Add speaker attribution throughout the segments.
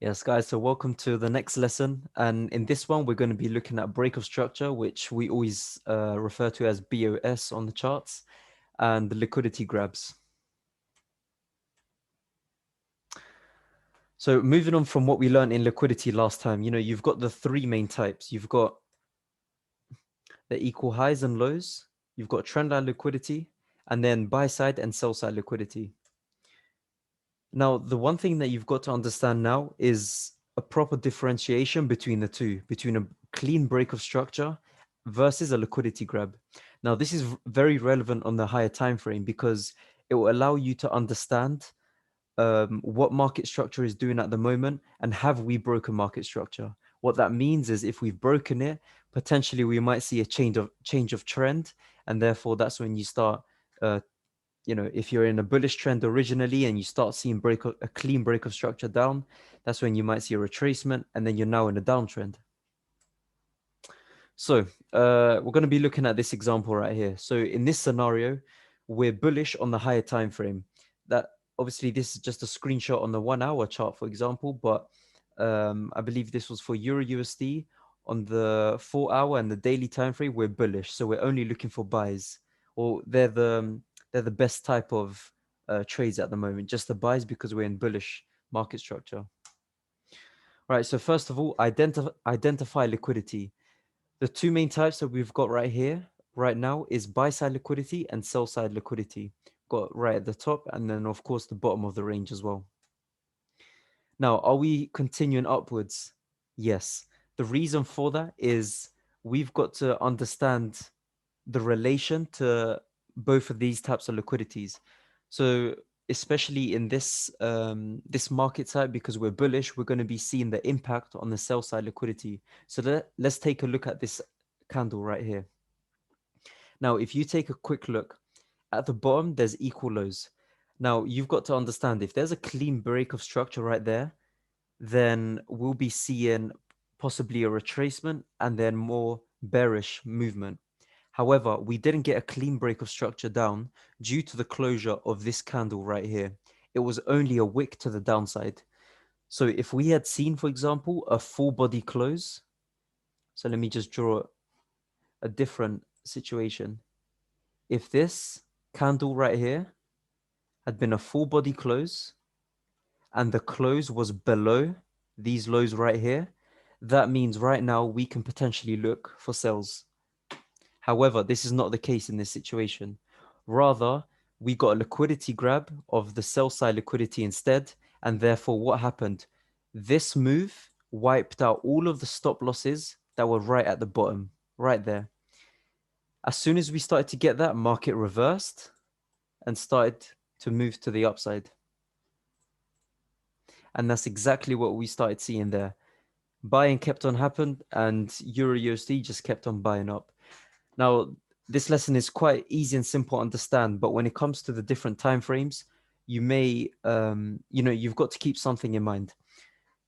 Speaker 1: Yes, guys, so welcome to the next lesson. And in this one, we're going to be looking at break of structure, which we always refer to as BOS on the charts, and the liquidity grabs. So moving on from what we learned in liquidity last time, you've got the three main types. You've got the equal highs and lows, you've got trendline liquidity, and then buy side and sell side liquidity. Now, the one thing that you've got to understand now is a proper differentiation between the two, between a clean break of structure versus a liquidity grab. Now, this is very relevant on the higher time frame because it will allow you to understand what market structure is doing at the moment and have we broken market structure. What that means is if we've broken it, potentially we might see a change of trend, and therefore that's when you start if you're in a bullish trend originally and you start seeing a clean break of structure down, that's when you might see a retracement, and then you're now in a downtrend. So we're going to be looking at this example right here. So in this scenario, we're bullish on the higher time frame. That obviously this is just a screenshot on the 1 hour chart, for example, but I believe this was for Euro USD. On the 4 hour and the daily time frame, we're bullish. So we're only looking for buys, or they're the best type of trades at the moment, just the buys because we're in bullish market structure. Right. So first of all, identify liquidity. The two main types that we've got right here, right now, is buy side liquidity and sell side liquidity. Got right at the top, and then of course the bottom of the range as well. Now, are we continuing upwards? Yes. The reason for that is we've got to understand the relation to both of these types of liquidities. So especially in this market type, because we're bullish, we're going to be seeing the impact on the sell side liquidity. So let's take a look at this candle right here. Now, if you take a quick look at the bottom, there's equal lows. Now, you've got to understand if there's a clean break of structure right there, then we'll be seeing possibly a retracement and then more bearish movement. However, we didn't get a clean break of structure down due to the closure of this candle right here. It was only a wick to the downside. So if we had seen, for example, a full body close, so let me just draw a different situation. If this candle right here had been a full body close and the close was below these lows right here, that means right now we can potentially look for sells. However, this is not the case in this situation. Rather, we got a liquidity grab of the sell side liquidity instead. And therefore, what happened? This move wiped out all of the stop losses that were right at the bottom, right there. As soon as we started to get that, market reversed and started to move to the upside. And that's exactly what we started seeing there. Buying kept on happening and Euro USD just kept on buying up. Now, this lesson is quite easy and simple to understand, but when it comes to the different time frames, you may, you've got to keep something in mind.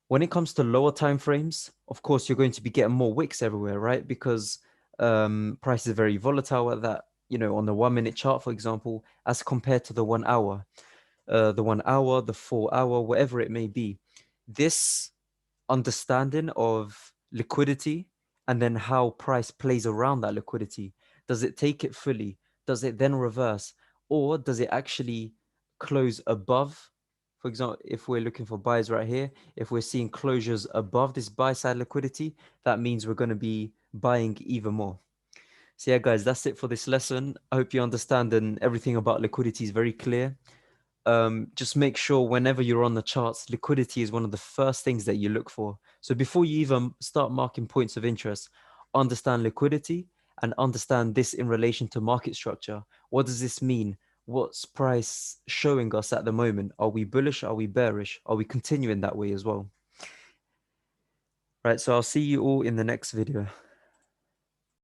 Speaker 1: When it comes to lower time frames, of course, you're going to be getting more wicks everywhere, right? Because prices are very volatile at that, on the 1 minute chart, for example, as compared to the 1 hour, the 4 hour, whatever it may be. This understanding of liquidity and then how price plays around that liquidity. Does it take it fully? Does it then reverse? Or does it actually close above? For example, if we're looking for buys right here, if we're seeing closures above this buy side liquidity, that means we're going to be buying even more. So yeah, guys, that's it for this lesson. I hope you understand and everything about liquidity is very clear. Just make sure whenever you're on the charts, liquidity is one of the first things that you look for. So before you even start marking points of interest, understand liquidity and understand this in relation to market structure. What does this mean? What's price showing us at the moment? Are we bullish? Are we bearish? Are we continuing that way as well? Right. So I'll see you all in the next video.